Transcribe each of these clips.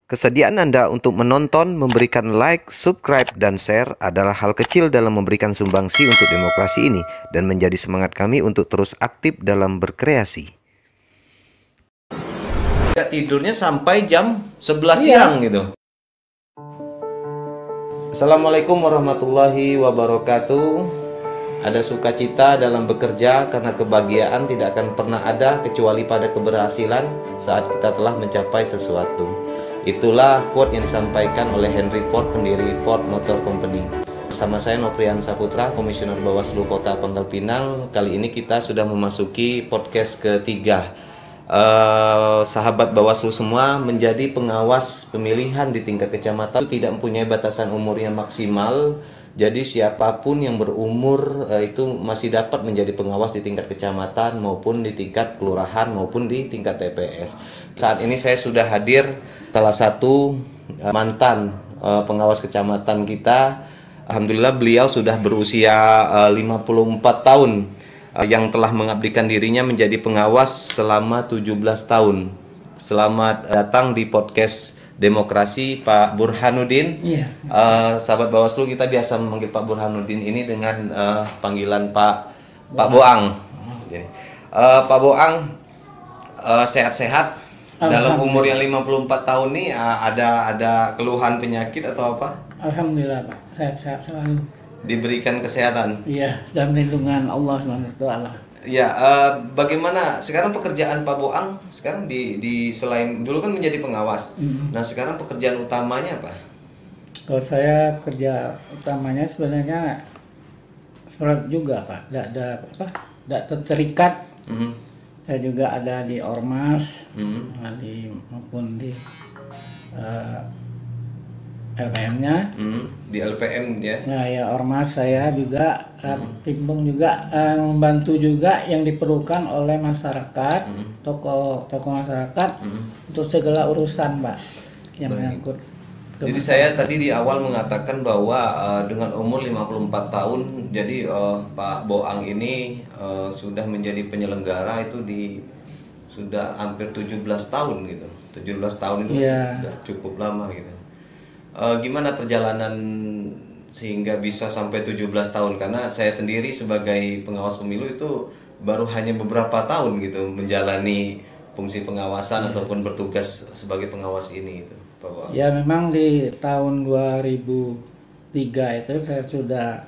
Kesediaan Anda untuk menonton, memberikan like, subscribe, dan share adalah hal kecil dalam memberikan sumbangsi untuk demokrasi ini dan menjadi semangat kami untuk terus aktif dalam berkreasi. Tidurnya sampai jam 11 siang gitu. Assalamualaikum warahmatullahi wabarakatuh. Ada sukacita dalam bekerja karena kebahagiaan tidak akan pernah ada kecuali pada keberhasilan saat kita telah mencapai sesuatu. Itulah quote yang disampaikan oleh Henry Ford, pendiri Ford Motor Company. Bersama saya Noprian Saputra, Komisioner Bawaslu Kota Pangkal Pinang. Kali ini kita sudah memasuki podcast ketiga. Sahabat Bawaslu semua, menjadi pengawas pemilihan di tingkat kecamatan tidak mempunyai batasan umurnya maksimal. Jadi siapapun yang berumur itu masih dapat menjadi pengawas di tingkat kecamatan maupun di tingkat kelurahan maupun di tingkat TPS. Saat ini saya sudah hadir salah satu mantan pengawas kecamatan kita. Alhamdulillah beliau sudah berusia 54 tahun yang telah mengabdikan dirinya menjadi pengawas selama 17 tahun. Selamat datang di podcast Demokrasi, Pak Burhanuddin. Iya. Sahabat Bawaslu, kita biasa memanggil Pak Burhanuddin ini dengan panggilan Pak Boang. Pak Boang, sehat-sehat. Dalam umur yang 54 tahun nih ada keluhan penyakit atau apa? Alhamdulillah Pak, sehat-sehat selalu. Diberikan kesehatan. Iya, dan perlindungan Allah SWT. Ya, bagaimana sekarang pekerjaan Pak Boang sekarang di selain dulu kan menjadi pengawas. Nah, sekarang pekerjaan utamanya apa? Kalau saya kerja utamanya sebenarnya surat juga Pak, tidak terikat. Saya juga ada di Ormas, maupun di LPM-nya. Di LPM ya? Nah ya, Ormas saya juga Pimpung juga membantu juga yang diperlukan oleh masyarakat, tokoh masyarakat untuk segala urusan Pak yang menyangkut. Jadi saya tadi di awal mengatakan bahwa dengan umur 54 tahun, jadi Pak Boang ini sudah menjadi penyelenggara itu sudah hampir 17 tahun gitu. 17 tahun itu sudah cukup lama gitu. Gimana perjalanan sehingga bisa sampai 17 tahun? Karena saya sendiri sebagai pengawas pemilu itu baru hanya beberapa tahun gitu menjalani fungsi pengawasan ataupun bertugas sebagai pengawas ini itu. Ya memang di tahun 2003 itu saya sudah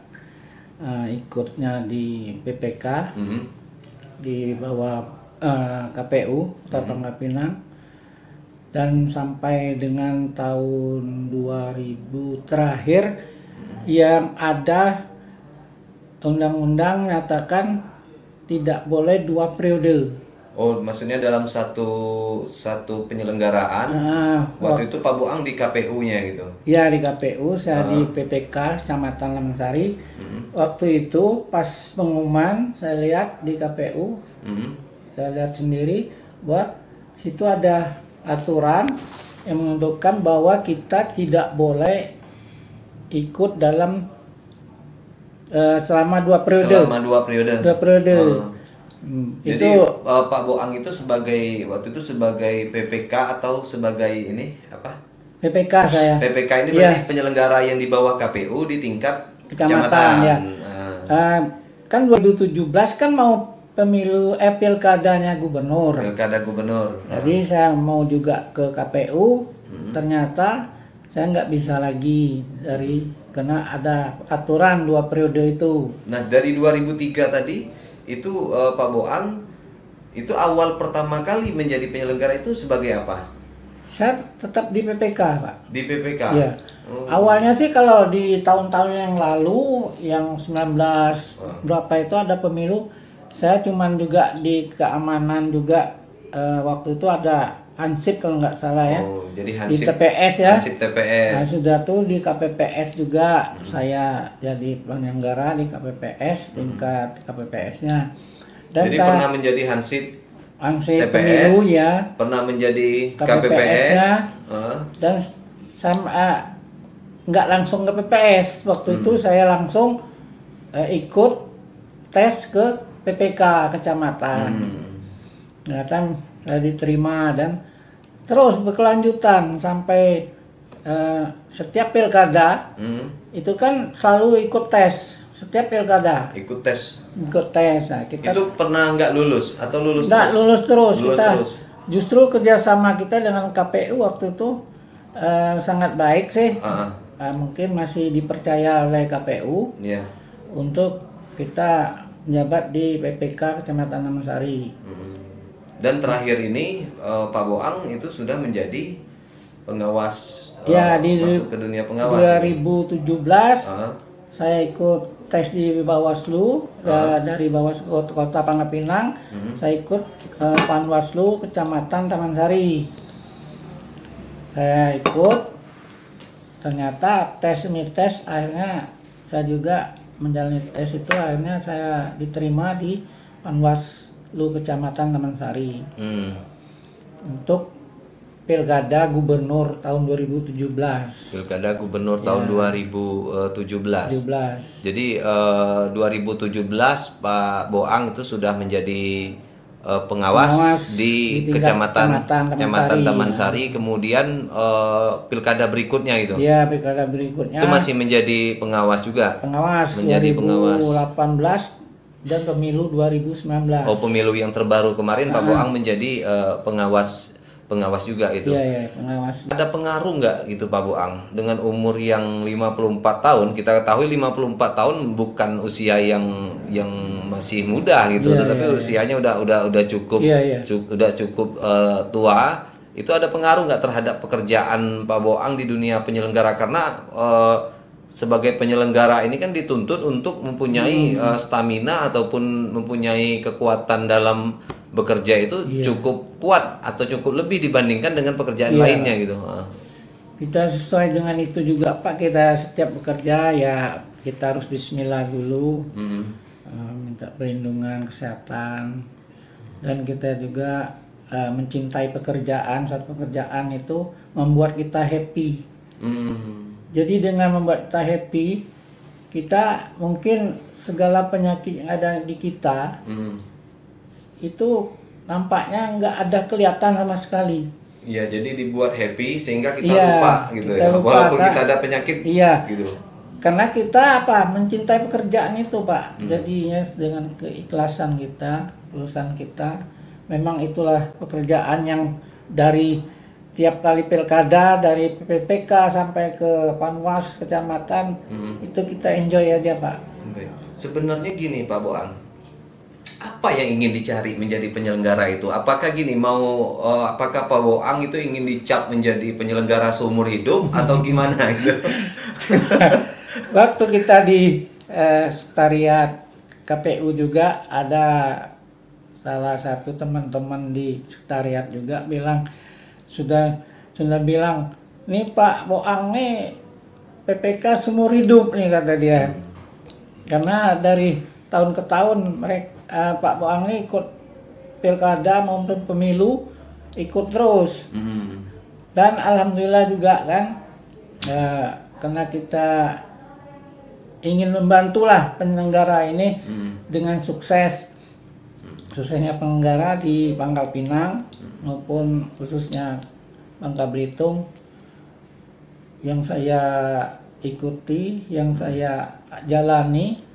ikutnya di PPK di bawah KPU Kota Pangkal Pinang, dan sampai dengan tahun 2000 terakhir yang ada undang-undang menyatakan tidak boleh 2 periode. Oh, maksudnya dalam satu penyelenggaraan. Waktu itu Pak Boang di KPU-nya gitu. Ya, di KPU, saya di PPK Kecamatan Lamangsari. Waktu itu pas pengumuman saya lihat di KPU, saya lihat sendiri bahwa situ ada aturan yang menentukan bahwa kita tidak boleh ikut dalam selama 2 periode. Selama 2 periode. 2 periode. Jadi Pak Boang itu waktu itu sebagai PPK atau sebagai ini apa? PPK saya. PPK ini berarti penyelenggara yang di bawah KPU di tingkat kecamatan. Ya. Kan 2017 kan mau pemilu pilkadanya gubernur. Pilkada gubernur. Jadi saya mau juga ke KPU, ternyata saya nggak bisa lagi karena ada aturan 2 periode itu. Nah, dari 2003 tadi itu Pak Boang itu awal pertama kali menjadi penyelenggara itu sebagai apa? Saya tetap di PPK Pak. Di PPK? Ya. Awalnya sih kalau di tahun-tahun yang lalu, yang 19 berapa itu ada pemilu, saya cuman juga di keamanan juga, waktu itu ada Hansip kalau nggak salah ya. Oh, jadi Hansip, di TPS ya. Hansip TPS. Nah, sudah tuh di KPPS juga saya jadi penyelenggara di KPPS, tingkat KPPS-nya. Dan jadi pernah menjadi Hansip TPS, pemilu ya. Pernah menjadi KPPS-nya. Dan saya nggak langsung ke PPS. Waktu itu saya langsung ikut tes ke PPK kecamatan. Ternyata saya diterima dan terus berkelanjutan sampai setiap pilkada itu kan selalu ikut tes. Setiap pilkada ikut tes. Nah, kita itu pernah nggak lulus atau lulus nggak terus? lulus terus. Lulus Kita terus. justru kerjasama kita dengan KPU waktu itu sangat baik sih. Mungkin masih dipercaya oleh KPU untuk kita menjabat di PPK Kecamatan Taman Sari. Dan terakhir ini Pak Boang itu sudah menjadi pengawas, masuk ke dunia pengawas. 2017 saya ikut tes di Bawaslu, dari Bawaslu Kota Pangkal Pinang. Saya ikut Panwaslu Kecamatan Taman Sari. Saya ikut, ternyata tes akhirnya saya juga menjalani tes itu, akhirnya saya diterima di Panwaslu Kecamatan Taman Sari untuk Pilkada Gubernur tahun 2017. Pilkada Gubernur tahun 2017. Jadi 2017 Pak Boang itu sudah menjadi pengawas di Kecamatan Taman Sari. Kemudian pilkada berikutnya itu. Iya, pilkada berikutnya. Itu masih menjadi pengawas juga. Menjadi 2018 dan pemilu 2019. Oh, pemilu yang terbaru kemarin Pak Boang menjadi pengawas juga itu. Iya, pengawas. Ada pengaruh nggak gitu Pak Boang dengan umur yang 54 tahun? Kita ketahui 54 tahun bukan usia yang masih muda gitu, tetapi usianya udah cukup udah cukup tua. Itu ada pengaruh nggak terhadap pekerjaan Pak Boang di dunia penyelenggara, karena sebagai penyelenggara ini kan dituntut untuk mempunyai stamina ataupun mempunyai kekuatan dalam bekerja itu cukup kuat atau cukup lebih dibandingkan dengan pekerjaan lainnya gitu. Kita sesuai dengan itu juga Pak, kita setiap bekerja ya kita harus bismillah dulu, minta perlindungan kesehatan, dan kita juga mencintai pekerjaan. Suatu pekerjaan itu membuat kita happy. Jadi dengan membuat kita happy, kita mungkin segala penyakit yang ada di kita itu nampaknya nggak ada kelihatan sama sekali. Iya, jadi dibuat happy sehingga kita lupa gitu ya. Lupa, walaupun kita ada penyakit. Gitu. Karena kita mencintai pekerjaan itu Pak. Jadinya dengan keikhlasan kita, ketulusan kita, memang itulah pekerjaan yang dari tiap kali pilkada, dari PPK sampai ke Panwas kecamatan, itu kita enjoy aja Pak. Sebenarnya gini Pak Boang, apa yang ingin dicari menjadi penyelenggara itu? Apakah gini, apakah Pak Boang itu ingin dicap menjadi penyelenggara seumur hidup atau gimana itu? Waktu kita di sekretariat KPU juga ada salah satu teman-teman di sekretariat juga bilang, sudah bilang, nih Pak Boang nih PPK seumur hidup nih, kata dia. Karena dari tahun ke tahun Pak Boang nih ikut pilkada maupun pemilu, ikut terus. Dan alhamdulillah juga kan, karena kita ingin membantulah penyelenggara ini dengan sukses. Khususnya penyelenggara di Pangkal Pinang maupun khususnya Bangka Belitung, yang saya ikuti, yang saya jalani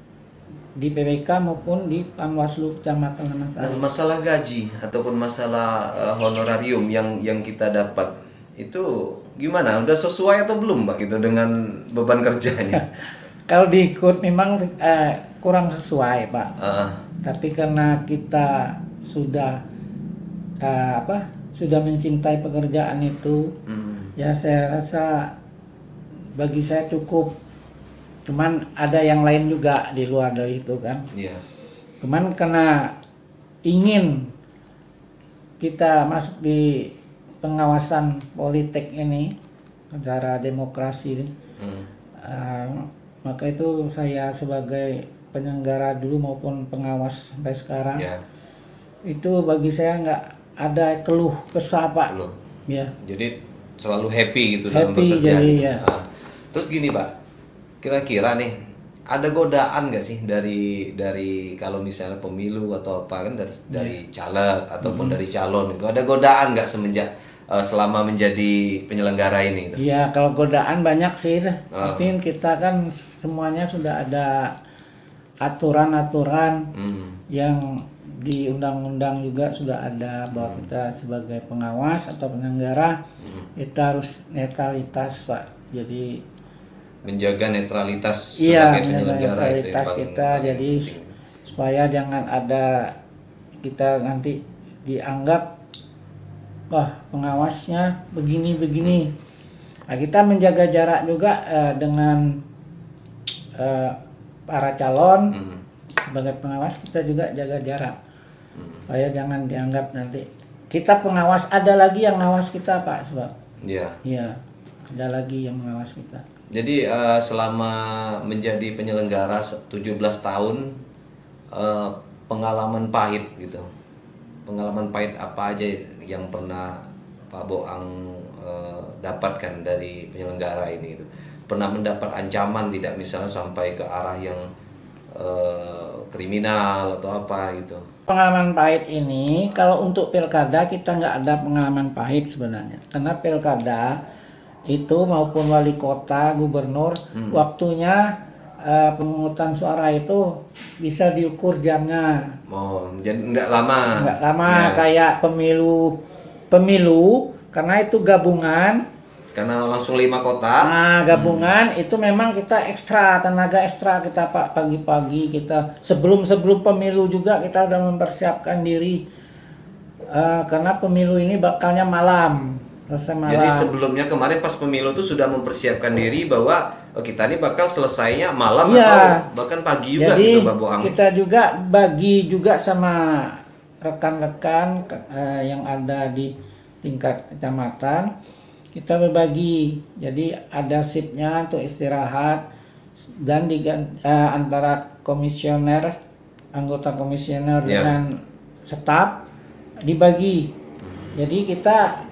di PPK maupun di Panwaslu Kecamatan Taman Sari. Masalah gaji ataupun masalah honorarium yang kita dapat itu gimana? Udah sesuai atau belum Pak gitu dengan beban kerjanya? Kalau diikut memang kurang sesuai Pak. Tapi karena kita sudah sudah mencintai pekerjaan itu, ya saya rasa bagi saya cukup. Cuman ada yang lain juga di luar dari itu kan. Cuman karena ingin kita masuk di pengawasan politik ini secara demokrasi, maka itu saya sebagai penyelenggara dulu maupun pengawas sampai sekarang, itu bagi saya nggak ada keluh kesah Pak. Jadi selalu happy gitu dalam bekerja. Terus gini Pak, kira-kira nih ada godaan nggak sih dari kalau misalnya pemilu atau apa kan dari caleg ataupun dari calon itu, ada godaan nggak semenjak selama menjadi penyelenggara ini gitu? Iya, kalau godaan banyak sih, tapi kita kan semuanya sudah ada aturan-aturan yang di undang-undang juga sudah ada bahwa kita sebagai pengawas atau penyelenggara kita harus netralitas, Pak. Jadi menjaga netralitas iya, sebagai penyelenggara netralitas itu kita jadi supaya jangan ada kita nanti dianggap wah pengawasnya begini. Nah, kita menjaga jarak juga dengan para calon. Sebagai pengawas kita juga jaga jarak supaya jangan dianggap nanti kita pengawas ada lagi yang ngawas kita, Pak, sebab iya ada lagi yang mengawas kita. Jadi selama menjadi penyelenggara 17 tahun pengalaman pahit gitu. Pengalaman pahit apa aja yang pernah Pak Boang dapatkan dari penyelenggara ini itu? Pernah mendapat ancaman tidak, misalnya sampai ke arah yang kriminal atau apa gitu? Pengalaman pahit ini kalau untuk pilkada kita nggak ada pengalaman pahit sebenarnya, karena pilkada itu maupun wali kota, gubernur, waktunya pemungutan suara itu bisa diukur jamnya. Oh, jadi nggak lama. Nggak lama kayak pemilu karena itu gabungan. Karena langsung 5 kota. Nah, gabungan itu memang kita ekstra, tenaga ekstra kita, Pak, pagi-pagi kita sebelum pemilu juga kita udah mempersiapkan diri karena pemilu ini bakalnya malam. Jadi sebelumnya kemarin pas pemilu itu sudah mempersiapkan diri bahwa kita ini bakal selesainya malam atau bahkan pagi juga. Jadi, gitu, Pak Boang. Kita juga bagi juga sama rekan-rekan yang ada di tingkat kecamatan. Kita berbagi, jadi ada shiftnya untuk istirahat dan antara komisioner, anggota komisioner dengan staf dibagi. Jadi kita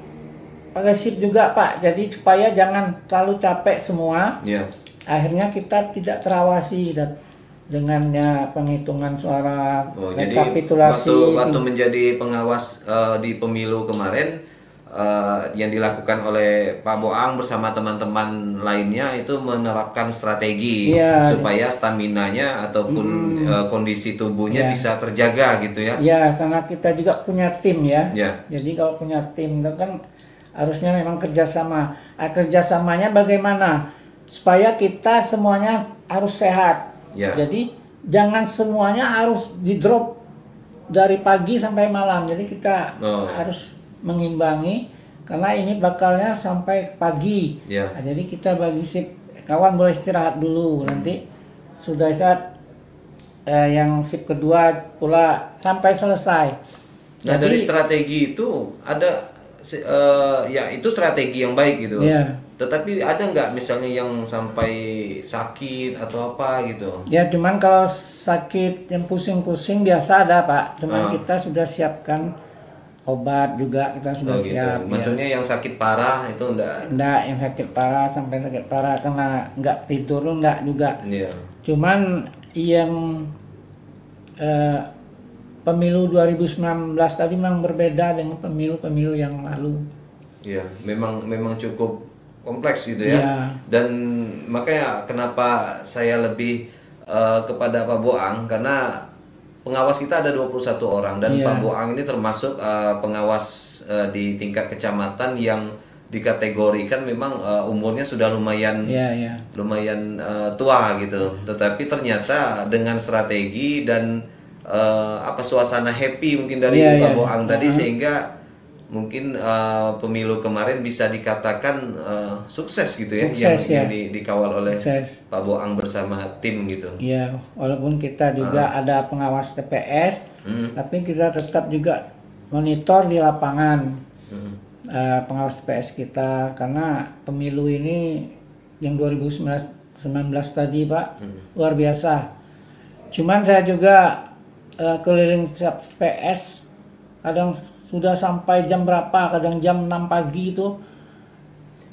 pakai shift juga, Pak. Jadi supaya jangan terlalu capek semua. Akhirnya kita tidak terawasi dengannya penghitungan suara, rekapitulasi. Jadi waktu menjadi pengawas di pemilu kemarin. Yang dilakukan oleh Pak Boang bersama teman-teman lainnya itu menerapkan strategi supaya staminanya ataupun kondisi tubuhnya bisa terjaga gitu ya. Iya, karena kita juga punya tim ya. Jadi kalau punya tim itu kan harusnya memang kerjasama. Kerjasamanya bagaimana? Supaya kita semuanya harus sehat. Jadi jangan semuanya harus di drop dari pagi sampai malam. Jadi kita harus mengimbangi karena ini bakalnya sampai pagi. Nah, jadi kita bagi shift, kawan boleh istirahat dulu, nanti sudah istirahat yang shift kedua pula sampai selesai. Nah, dari strategi itu ada ya itu strategi yang baik gitu. Tetapi ada nggak misalnya yang sampai sakit atau apa gitu? Ya cuman kalau sakit yang pusing-pusing biasa ada, Pak. Cuman kita sudah siapkan obat juga, kita sudah siap. Maksudnya yang sakit parah itu enggak? Enggak, yang sakit parah sampai sakit parah karena enggak tidur enggak juga. Cuman yang pemilu 2019 tadi memang berbeda dengan pemilu-pemilu yang lalu. Memang cukup kompleks gitu ya. Dan makanya kenapa saya lebih kepada Pak Boang, karena pengawas kita ada 21 orang dan Pak Boang ini termasuk pengawas di tingkat kecamatan yang dikategorikan memang umurnya sudah lumayan tua gitu. Tetapi ternyata dengan strategi dan suasana happy mungkin dari Pak Boang tadi sehingga mungkin pemilu kemarin bisa dikatakan sukses gitu ya, yang dikawal oleh Pak Boang bersama tim gitu. Iya, walaupun kita juga ada pengawas TPS, tapi kita tetap juga monitor di lapangan pengawas TPS kita, karena pemilu ini yang 2019 tadi, Pak, luar biasa. Cuman saya juga keliling TPS, kadang sudah sampai jam berapa, kadang jam 6 pagi itu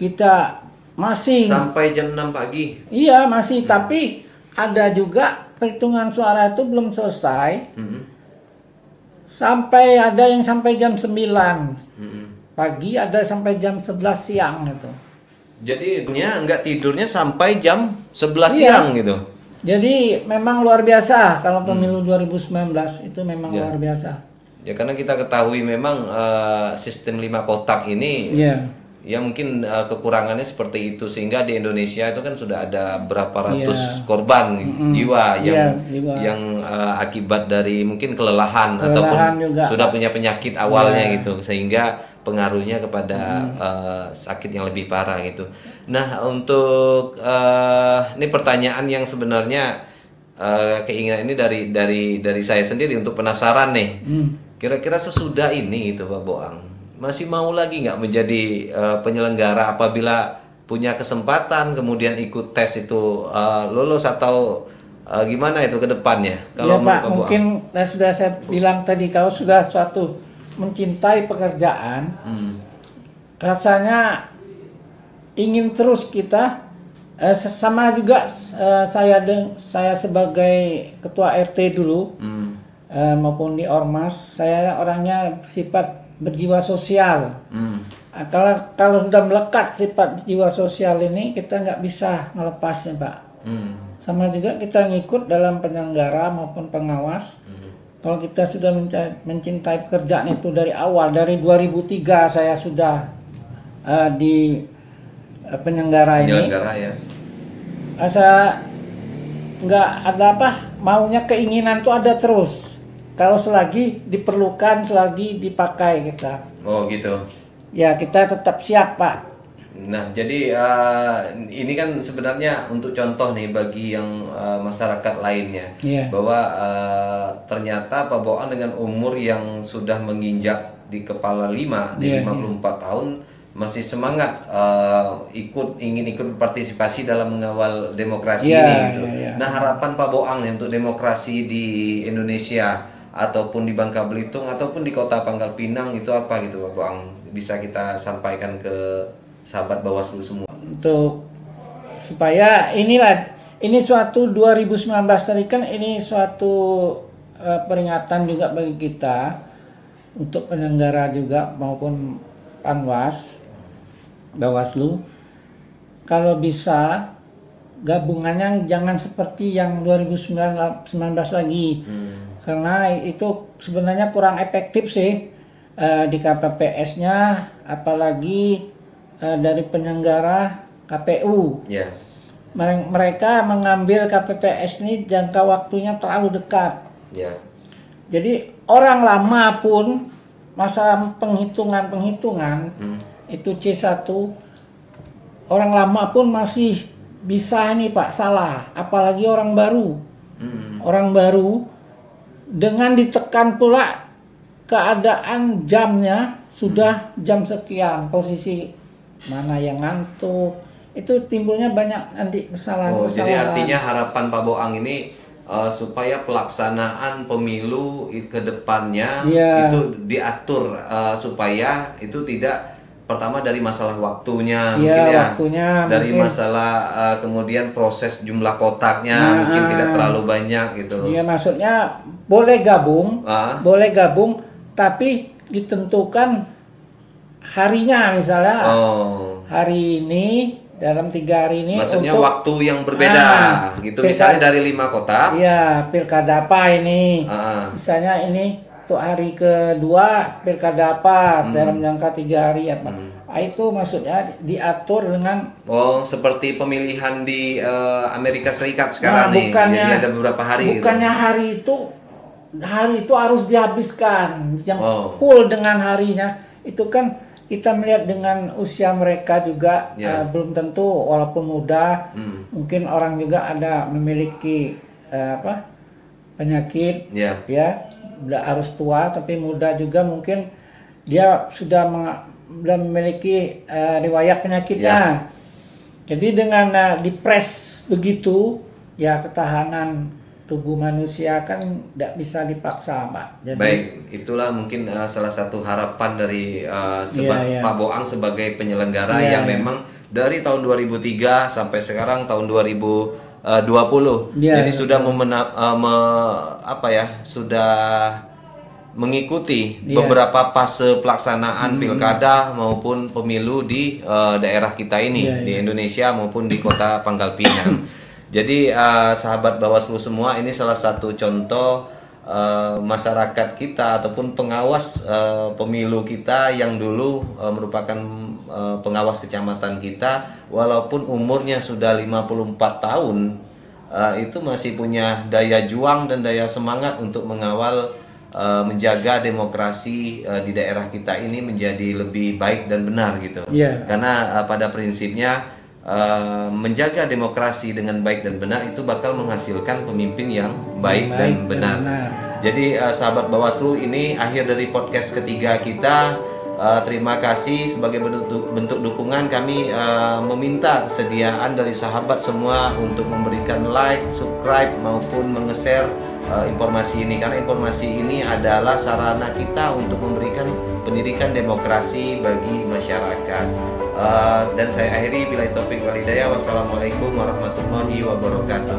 kita masih sampai jam 6 pagi. Iya, masih, tapi ada juga perhitungan suara itu belum selesai. Sampai ada yang sampai jam 9 pagi, ada sampai jam 11 siang gitu. Jadi nggak tidurnya sampai jam 11 Iya. siang gitu. Jadi memang luar biasa kalau pemilu 2019 itu memang luar biasa. Ya karena kita ketahui memang sistem 5 kotak ini ya mungkin kekurangannya seperti itu, sehingga di Indonesia itu kan sudah ada berapa ratus korban jiwa yang akibat dari mungkin kelelahan ataupun juga sudah punya penyakit awalnya gitu, sehingga pengaruhnya kepada sakit yang lebih parah gitu. Nah, untuk ini pertanyaan yang sebenarnya keinginan ini dari saya sendiri untuk penasaran nih. Kira-kira sesudah ini gitu Pak Boang, masih mau lagi nggak menjadi penyelenggara apabila punya kesempatan kemudian ikut tes itu lulus, atau gimana itu ke depannya? Kalau ya, Pak, mungkin sudah saya bilang tadi, kalau sudah suatu mencintai pekerjaan, rasanya ingin terus kita sama juga saya sebagai ketua RT dulu maupun di Ormas, saya orangnya sifat berjiwa sosial. Kalau sudah melekat sifat jiwa sosial ini, kita nggak bisa melepasnya, Pak. Sama juga kita ngikut dalam penyelenggara maupun pengawas. Kalau kita sudah mencintai pekerjaan itu dari awal, dari 2003 saya sudah di penyelenggara ini. Ya. Asa nggak ada apa, maunya keinginan tuh ada terus. Kalau selagi diperlukan, selagi dipakai kita. Oh gitu. Ya, kita tetap siap, Pak. Nah, jadi ini kan sebenarnya untuk contoh nih bagi yang masyarakat lainnya, bahwa ternyata Pak Boang dengan umur yang sudah menginjak di kepala 5, di 54 tahun, masih semangat ingin ikut partisipasi dalam mengawal demokrasi ini gitu. Nah, harapan Pak Boang nih untuk demokrasi di Indonesia ataupun di Bangka Belitung ataupun di Kota Pangkal Pinang itu apa gitu Pak Boang, bisa kita sampaikan ke sahabat Bawaslu semua untuk supaya ini suatu 2019 tadi kan, ini suatu peringatan juga bagi kita untuk penyelenggara juga maupun Panwas Bawaslu, kalau bisa gabungannya jangan seperti yang 2019 lagi. Karena itu sebenarnya kurang efektif sih di KPPS-nya, apalagi dari penyelenggara KPU. Mereka mengambil KPPS ini jangka waktunya terlalu dekat. Jadi orang lama pun masa penghitungan itu C1, orang lama pun masih bisa nih Pak salah, apalagi orang baru. Orang baru dengan ditekan pula keadaan jamnya sudah jam sekian, posisi mana yang ngantuk, itu timbulnya banyak nanti kesalahan. Jadi artinya harapan Pak Boang ini supaya pelaksanaan pemilu ke depannya itu diatur supaya itu tidak, pertama dari masalah waktunya dari mungkin masalah kemudian proses jumlah kotaknya mungkin tidak terlalu banyak gitu. Iya, maksudnya boleh gabung tapi ditentukan harinya, misalnya hari ini dalam 3 hari ini, maksudnya untuk waktu yang berbeda gitu, misalnya dari 5 kotak. Iya, pilkada apa ini, misalnya ini untuk hari kedua pilkada apa dalam jangka 3 hari apa. Itu maksudnya diatur dengan seperti pemilihan di Amerika Serikat sekarang nih. Jadi ada beberapa hari. Bukannya gitu. hari itu harus dihabiskan, yang full dengan harinya. Itu kan kita melihat dengan usia mereka juga belum tentu, walaupun muda, mungkin orang juga ada memiliki penyakit, ya udah harus tua tapi muda juga, mungkin dia sudah memiliki riwayat penyakitnya. Jadi dengan dipres begitu, ya ketahanan tubuh manusia kan tidak bisa dipaksa, Pak. Jadi, baik, itulah mungkin salah satu harapan dari Pak Boang sebagai penyelenggara yang memang dari tahun 2003 sampai sekarang tahun 2020. Jadi sudah sudah mengikuti beberapa fase pelaksanaan pilkada maupun pemilu di daerah kita ini, di Indonesia maupun di kota Pangkal Pinang. Jadi sahabat Bawaslu semua, ini salah satu contoh masyarakat kita ataupun pengawas pemilu kita yang dulu merupakan pengawas kecamatan kita, walaupun umurnya sudah 54 tahun, itu masih punya daya juang dan daya semangat untuk mengawal menjaga demokrasi di daerah kita ini menjadi lebih baik dan benar gitu. Karena pada prinsipnya menjaga demokrasi dengan baik dan benar itu bakal menghasilkan pemimpin yang baik dan benar. Jadi sahabat Bawaslu, ini akhir dari podcast ketiga kita. Terima kasih sebagai bentuk dukungan kami meminta kesediaan dari sahabat semua untuk memberikan like, subscribe maupun menge-share informasi ini, karena informasi ini adalah sarana kita untuk memberikan pendidikan demokrasi bagi masyarakat. Dan saya akhiri, billahi taufik wal hidayah. Wassalamualaikum warahmatullahi wabarakatuh.